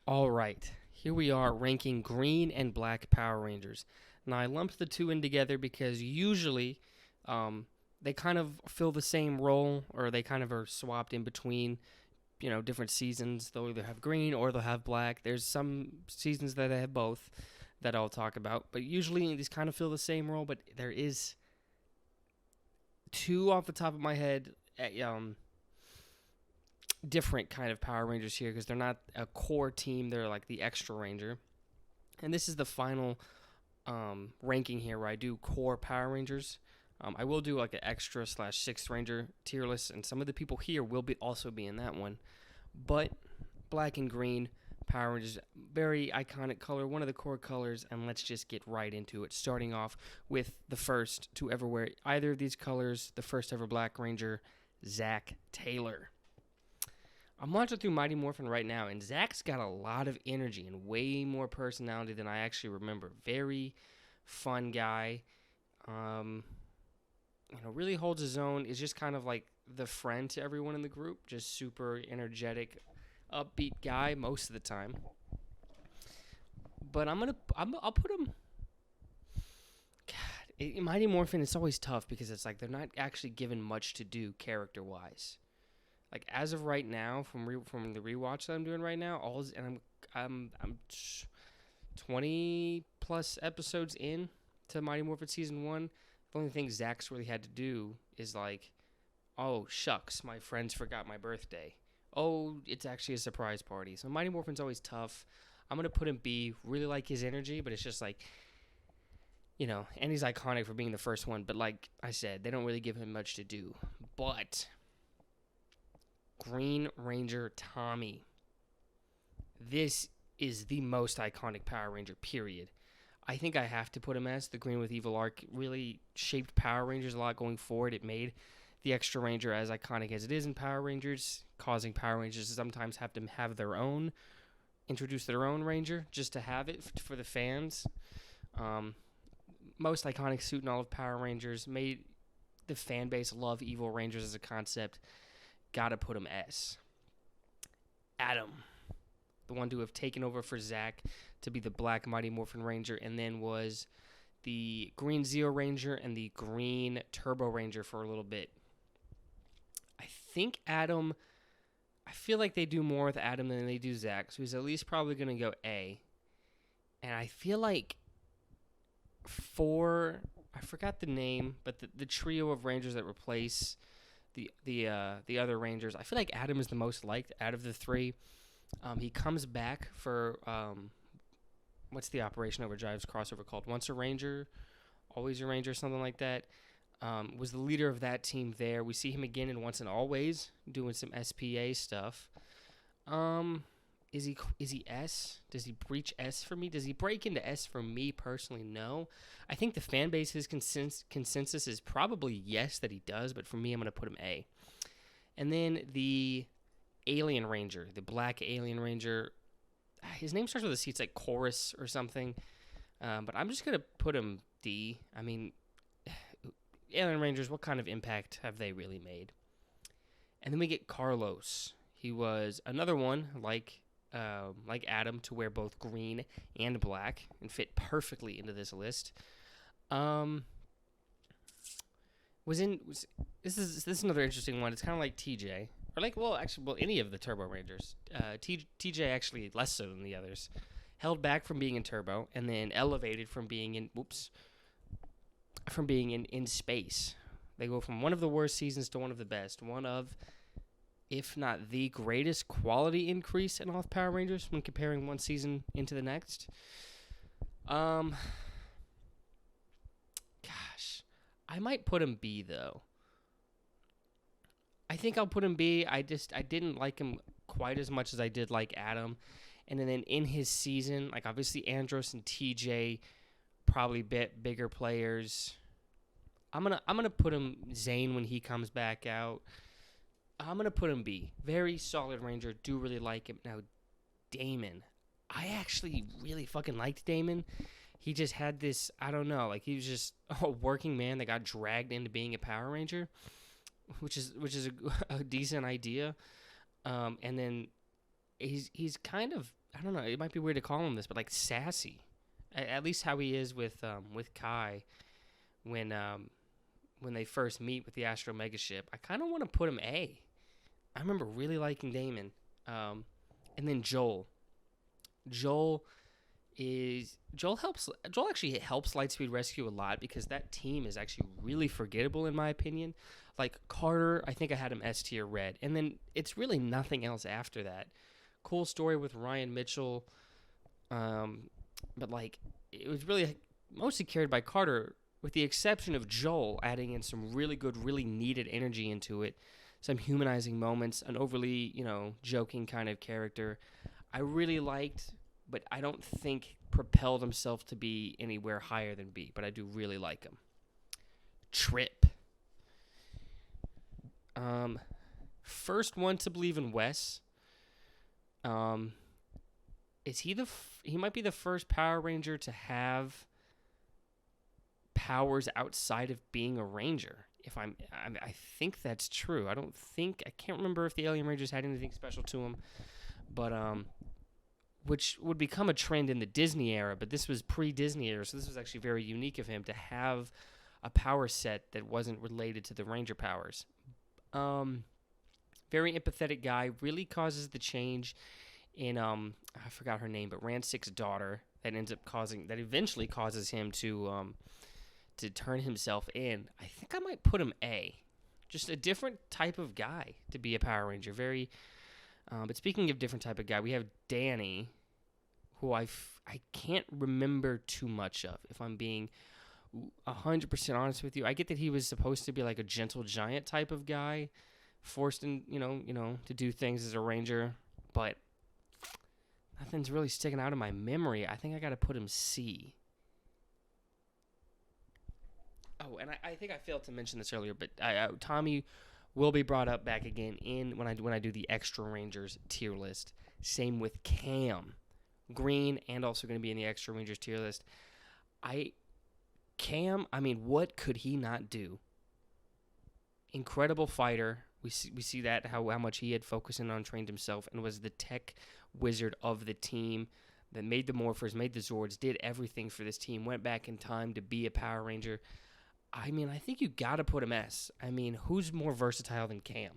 All right, here we are ranking green and black Power Rangers. Now, I lumped the two in together because usually they kind of fill the same role, or they kind of are swapped in between, different seasons. They'll either have green or they'll have black. There's some seasons that they have both that I'll talk about, but usually these kind of fill the same role, but there is two off the top of my head different kind of Power Rangers here because they're not a core team. They're like the extra Ranger. And this is the final ranking here where I do core Power Rangers. I will do like an extra / sixth Ranger tier list, and some of the people here will also be in that one. But black and green Power Rangers, very iconic color, one of the core colors, and let's just get right into it. Starting off with the first to ever wear either of these colors, the first ever Black Ranger, Zach Taylor. I'm watching through Mighty Morphin right now, and Zach's got a lot of energy and way more personality than I actually remember. Very fun guy. Really holds his own. Is just kind of like the friend to everyone in the group. Just super energetic, upbeat guy most of the time. But I'll put him. God, Mighty Morphin, it's always tough because it's like they're not actually given much to do character wise. Like as of right now, from the rewatch that I'm doing right now, I'm 20 plus episodes in to Mighty Morphin season 1. The only thing Zach's really had to do is like, oh shucks, my friends forgot my birthday. Oh, it's actually a surprise party. So Mighty Morphin's always tough. I'm gonna put him B. Really like his energy, but it's just like, and he's iconic for being the first one. But like I said, they don't really give him much to do. But Green Ranger Tommy. This is the most iconic Power Ranger, period. I think I have to put him as the Green with Evil Arc. Really shaped Power Rangers a lot going forward. It made the Extra Ranger as iconic as it is in Power Rangers, causing Power Rangers to sometimes have to have introduce their own Ranger just to have it for the fans. Most iconic suit in all of Power Rangers. Made the fan base love Evil Rangers as a concept. Gotta put him S. Adam, the one to have taken over for Zach to be the Black Mighty Morphin Ranger, and then was the Green Zeo Ranger and the Green Turbo Ranger for a little bit. I think Adam, I feel like they do more with Adam than they do Zach, so he's at least probably going to go A. And I feel like I forgot the name, but the trio of Rangers that replace the other Rangers, I feel like Adam is the most liked out of the three. He comes back for what's the Operation Overdrive's crossover called? Once a Ranger, Always a Ranger, something like that. Was the leader of that team there. We see him again in Once and Always doing some SPA stuff. Is he S? Does he breach S for me? Does he break into S for me personally? No. I think the fan base's consensus is probably yes that he does, but for me, I'm going to put him A. And then the Alien Ranger, the Black Alien Ranger, his name starts with a C. It's like Chorus or something, but I'm just going to put him D. I mean, Alien Rangers, what kind of impact have they really made? And then we get Carlos. He was another one like Adam to wear both green and black and fit perfectly into this list. This is another interesting one. It's kind of like TJ, or any of the Turbo Rangers. TJ actually less so than the others. Held back from being in Turbo and then elevated from being in space. They go from one of the worst seasons to one of the best. One of, if not the greatest quality increase in all of Power Rangers when comparing one season into the next. Gosh, I might put him B though. I think I'll put him B. I didn't like him quite as much as I did like Adam. And then in his season, like obviously Andros and TJ, probably bigger players. I'm gonna put him Zane when he comes back out. I'm going to put him B. Very solid Ranger. Do really like him. Now, Damon. I actually really fucking liked Damon. He just had this, I don't know, like he was just a working man that got dragged into being a Power Ranger, which is a decent idea. And then he's kind of I don't know. It might be weird to call him this, but like sassy. At least how he is with Kai when they first meet with the Astro Mega ship. I kind of want to put him A. I remember really liking Damon. And then Joel. Joel actually helps Lightspeed Rescue a lot because that team is actually really forgettable in my opinion. Like Carter, I think I had him S tier red, and then it's really nothing else after that. Cool story with Ryan Mitchell, but like it was really mostly carried by Carter, with the exception of Joel adding in some really good, really needed energy into it, some humanizing moments, an overly joking kind of character. I really liked, but I don't think propelled himself to be anywhere higher than B, but I do really like him. Trip. First one to believe in Wes. Is he he might be the first Power Ranger to have powers outside of being a Ranger. I think that's true. I can't remember if the Alien Rangers had anything special to him, but which would become a trend in the Disney era, but this was pre-Disney era, so this was actually very unique of him to have a power set that wasn't related to the Ranger powers. Very empathetic guy, really causes the change in I forgot her name, but Ransik's daughter that eventually causes him to turn himself in. I think I might put him A. Just a different type of guy to be a Power Ranger. But speaking of different type of guy, we have Danny, who I can't remember too much of, if I'm being 100% honest with you. I get that he was supposed to be like a gentle giant type of guy, forced in, to do things as a Ranger, but nothing's really sticking out in my memory. I think I got to put him C. Oh, and I think I failed to mention this earlier, but Tommy will be brought up back again when I do the Extra Rangers tier list. Same with Cam. Green, and also going to be in the Extra Rangers tier list. What could he not do? Incredible fighter. We see that, how much he had focused in on, trained himself, and was the tech wizard of the team that made the Morphers, made the Zords, did everything for this team, went back in time to be a Power Ranger. I think you got to put him S. Who's more versatile than Cam?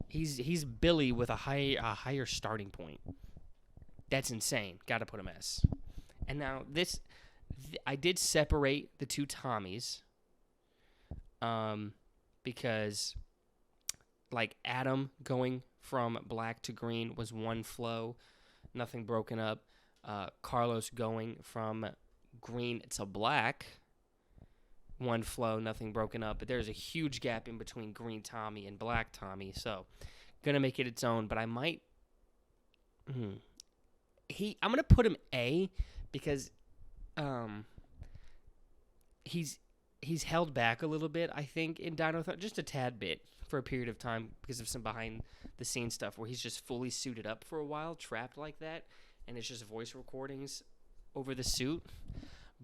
He's Billy with a higher starting point. That's insane. Got to put him S. And now I did separate the two Tommies, because like Adam going from black to green was one flow, nothing broken up. Carlos going from green to black, one flow, nothing broken up. But there's a huge gap in between green Tommy and black Tommy, so gonna make it its own. But I might, I'm gonna put him A because he's held back a little bit, I think, in Dino Thunder, just a tad bit for a period of time because of some behind the scenes stuff where he's just fully suited up for a while, trapped like that, and it's just voice recordings over the suit.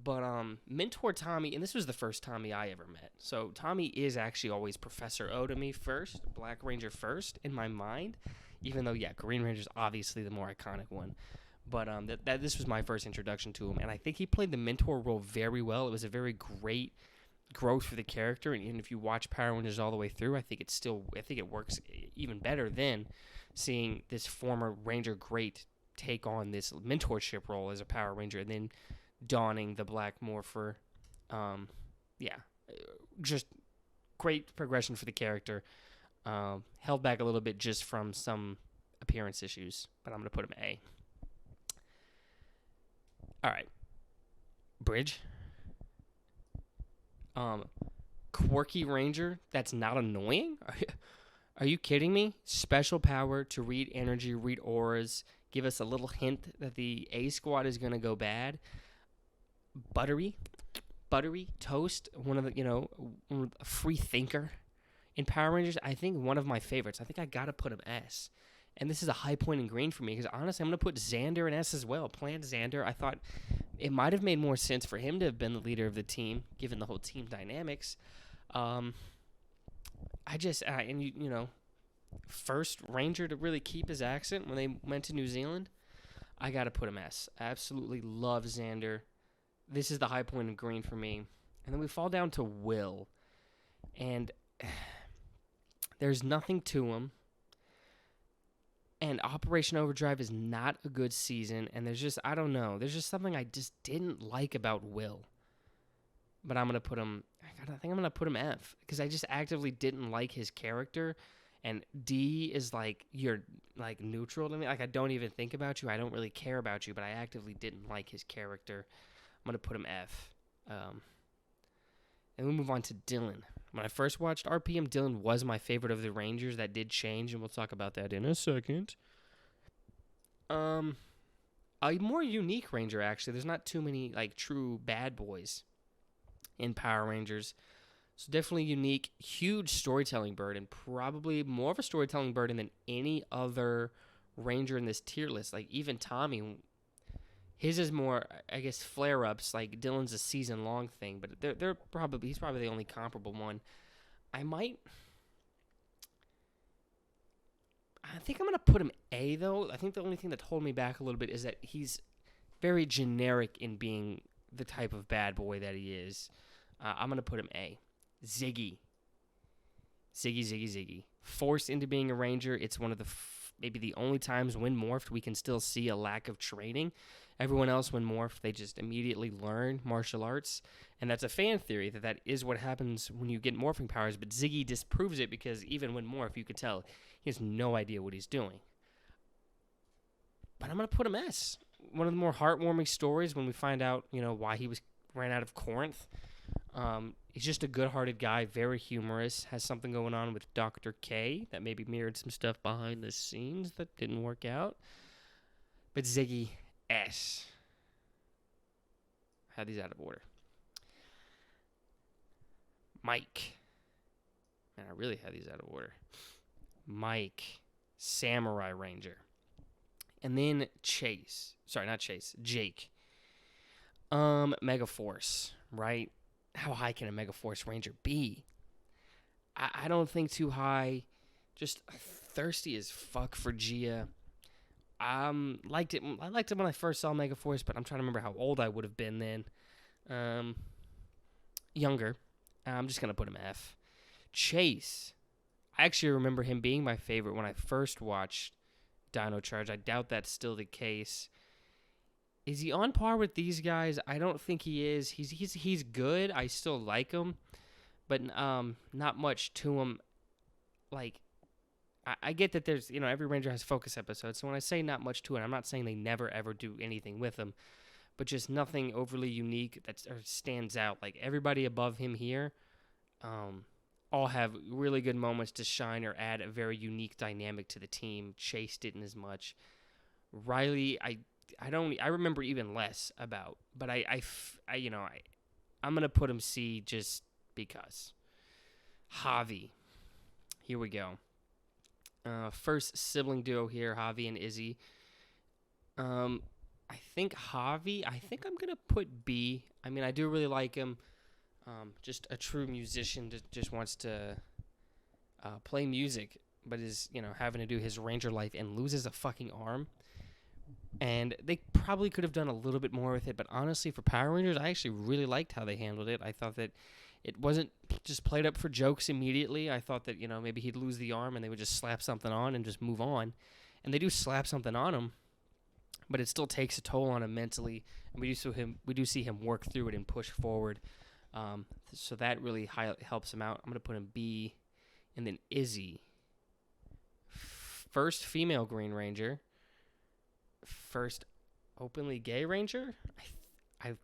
But Mentor Tommy, and this was the first Tommy I ever met, so Tommy is actually always Professor O to me first, Black Ranger first in my mind, even though, yeah, Green Ranger's obviously the more iconic one. But this was my first introduction to him, and I think he played the mentor role very well. It was a very great growth for the character, and if you watch Power Rangers all the way through, I think it works even better than seeing this former Ranger great take on this mentorship role as a Power Ranger, and then donning the Black Morpher. Just great progression for the character. Held back a little bit just from some appearance issues, but I'm going to put him A. All right. Bridge. Quirky Ranger that's not annoying? Are you kidding me? Special power to read energy, read auras, give us a little hint that the A squad is going to go bad. Buttery toast, one of the, a free thinker in Power Rangers. I think one of my favorites. I think I got to put him S. And this is a high point in green for me because, honestly, I'm going to put Xander in S as well. Planned Xander. I thought it might have made more sense for him to have been the leader of the team, given the whole team dynamics. First Ranger to really keep his accent when they went to New Zealand. I got to put him S. I absolutely love Xander. This is the high point of green for me. And then we fall down to Will. And there's nothing to him. And Operation Overdrive is not a good season. And there's just, I don't know. There's just something I just didn't like about Will. But I'm going to put him, I think I'm going to put him F. Because I just actively didn't like his character. And D is like, you're like neutral to me. Like, I don't even think about you. I don't really care about you. But I actively didn't like his character. I'm going to put him F. And we move on to Dylan. When I first watched RPM, Dylan was my favorite of the Rangers. That did change, and we'll talk about that in a second. A more unique Ranger, actually. There's not too many, like, true bad boys in Power Rangers. So definitely unique, huge storytelling burden. Probably more of a storytelling burden than any other Ranger in this tier list. Like, even Tommy, his is more, I guess, flare-ups. Like, Dylan's a season-long thing, but he's probably the only comparable one. I think I'm going to put him A, though. I think the only thing that holding me back a little bit is that he's very generic in being the type of bad boy that he is. I'm going to put him A. Ziggy. Ziggy. Forced into being a Ranger. It's one of the maybe the only times when morphed we can still see a lack of training. Everyone else, when morphed, they just immediately learn martial arts. And that's a fan theory that is what happens when you get morphing powers. But Ziggy disproves it because even when morphed, you could tell he has no idea what he's doing. But I'm going to put him S. One of the more heartwarming stories when we find out, why he ran out of Corinth. He's just a good-hearted guy, very humorous, has something going on with Dr. K that maybe mirrored some stuff behind the scenes that didn't work out. But Ziggy, S. I had these out of order. Mike. Man, I really had these out of order. Mike, Samurai Ranger. And then Chase. Sorry, not Chase. Jake. Megaforce, right? How high can a Megaforce Ranger be? I don't think too high. Just thirsty as fuck for Gia. Liked it. I liked it when I first saw Megaforce, but I'm trying to remember how old I would have been then. Younger. I'm just gonna put him F. Chase. I actually remember him being my favorite when I first watched Dino Charge. I doubt that's still the case. Is he on par with these guys? I don't think he is. He's good. I still like him, but not much to him. Like, I get that there's every Ranger has focus episodes. So when I say not much to it, I'm not saying they never ever do anything with him, but just nothing overly unique that stands out. Like everybody above him here, all have really good moments to shine or add a very unique dynamic to the team. Chase didn't as much. Riley, I remember even less about, but I'm gonna put him C just because. Javi, here we go. First sibling duo here, Javi and Izzy. I think Javi. I think I'm gonna put B. I mean, I do really like him. Just a true musician that just wants to play music, but is having to do his Ranger life and loses a fucking arm. And they probably could have done a little bit more with it, but honestly, for Power Rangers, I actually really liked how they handled it. I thought that it wasn't just played up for jokes immediately. I thought that, maybe he'd lose the arm and they would just slap something on and just move on. And they do slap something on him, but it still takes a toll on him mentally. And we do see him work through it and push forward. So that really helps him out. I'm going to put him B. And then Izzy. First female Green Ranger. First openly gay Ranger? I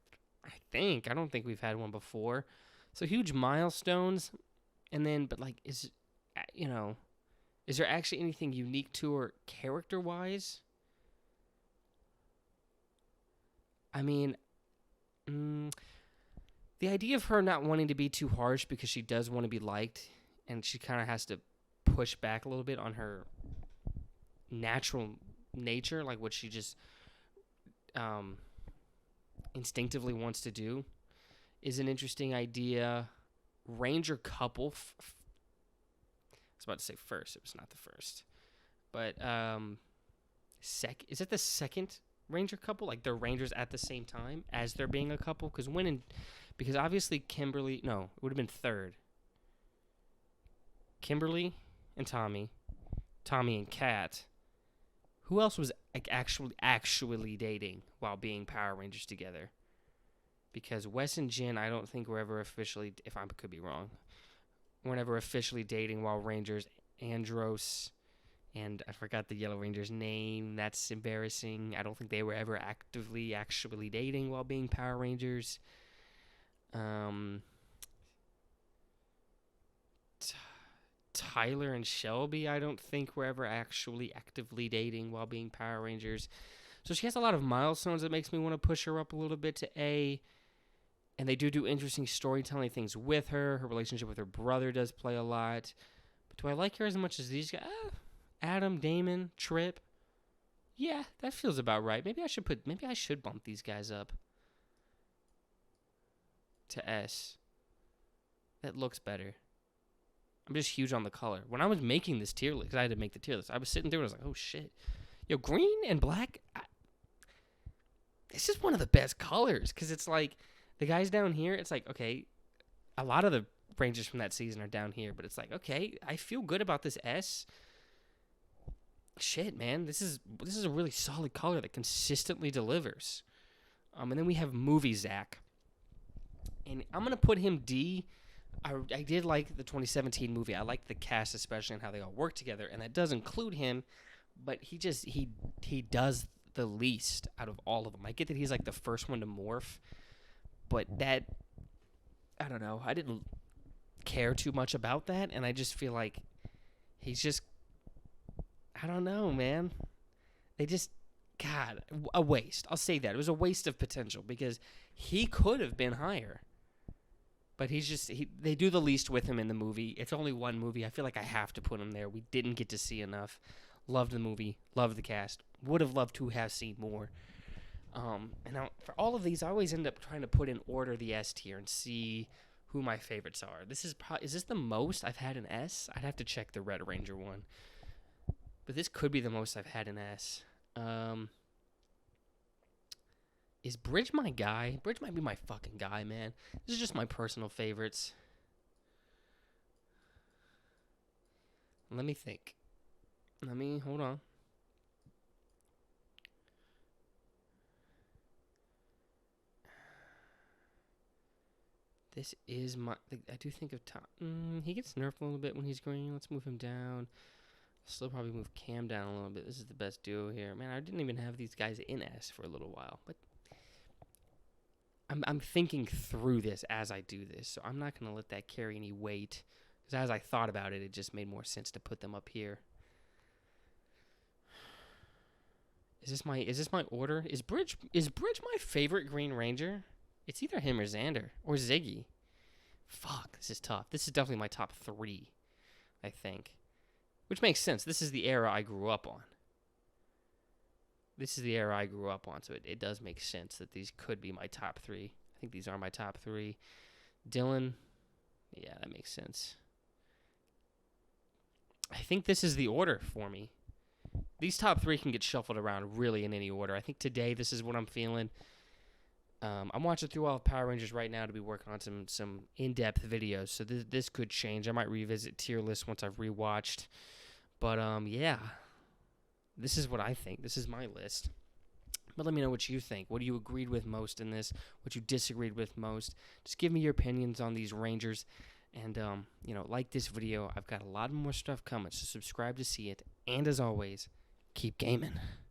think. I don't think we've had one before. So huge milestones. And then, but like, is there actually anything unique to her character-wise? I mean, the idea of her not wanting to be too harsh because she does want to be liked, and she kind of has to push back a little bit on her natural nature, like what she just instinctively wants to do, is an interesting idea. Ranger couple. I was about to say first. It was not the first. But is it the second ranger couple, like they're rangers at the same time as they're being a couple. Because obviously Kimberly, no, it would have been third. Kimberly and Tommy and Kat. Who else was like actually dating while being Power Rangers together? Because Wes and Jin, I don't think were ever officially, if I could be wrong, were never officially dating while Rangers. Andros, and I forgot the Yellow Ranger's name. That's embarrassing. I don't think they were ever actually dating while being Power Rangers. Tyler and Shelby, I don't think were ever actually actively dating while being Power Rangers. So she has a lot of milestones that makes me want to push her up a little bit to A. And they do interesting storytelling things with her. Her relationship with her brother does play a lot. But do I like her as much as these guys? Adam, Damon, Trip. Yeah, that feels about right. Maybe I should bump these guys up to S. That looks better. I'm just huge on the color. When I was making this tier list, because I had to make the tier list, I was sitting there and I was like, oh shit. Yo, green and black, it's just one of the best colors. Because it's like, the guys down here, it's like, okay, a lot of the Rangers from that season are down here. But it's like, okay, I feel good about this S. Shit, man. This is a really solid color that consistently delivers. And then we have Movie Zach. And I'm going to put him D. I did like the 2017 movie. I liked the cast, especially, and how they all work together. And that does include him, but he does the least out of all of them. I get that he's like the first one to morph, but that, I don't know. I didn't care too much about that, and I just feel like he's just, I don't know, man. God, a waste. I'll say that. It was a waste of potential because he could have been higher. But they do the least with him in the movie. It's only one movie. I feel like I have to put him there. We didn't get to see enough. Loved the movie. Loved the cast. Would have loved to have seen more. And now, for all of these, I always end up trying to put in order the S tier and see who my favorites are. Is this the most I've had an S? I'd have to check the Red Ranger one. But this could be the most I've had an S. Is Bridge my guy? Bridge might be my fucking guy, man. This is just my personal favorites. Let me think. Hold on. This is my, I do think of Tom. He gets nerfed a little bit when he's green. Let's move him down. Still probably move Cam down a little bit. This is the best duo here. Man, I didn't even have these guys in S for a little while, but I'm thinking through this as I do this, so I'm not going to let that carry any weight. Because as I thought about it, it just made more sense to put them up here. Is this my order? Is Bridge my favorite Green Ranger? It's either him or Xander or Ziggy. Fuck, this is tough. This is definitely my top 3, I think. Which makes sense. This is the era I grew up on. So it does make sense that these could be my top 3. I think these are my top 3. Dylan, yeah, that makes sense. I think this is the order for me. These top 3 can get shuffled around really in any order. I think today this is what I'm feeling. I'm watching through all of Power Rangers right now to be working on some in-depth videos, so this could change. I might revisit tier lists once I've rewatched. But, yeah. This is what I think. This is my list. But let me know what you think. What you agreed with most in this? What you disagreed with most? Just give me your opinions on these Rangers. And, like this video. I've got a lot more stuff coming, so subscribe to see it. And as always, keep gaming.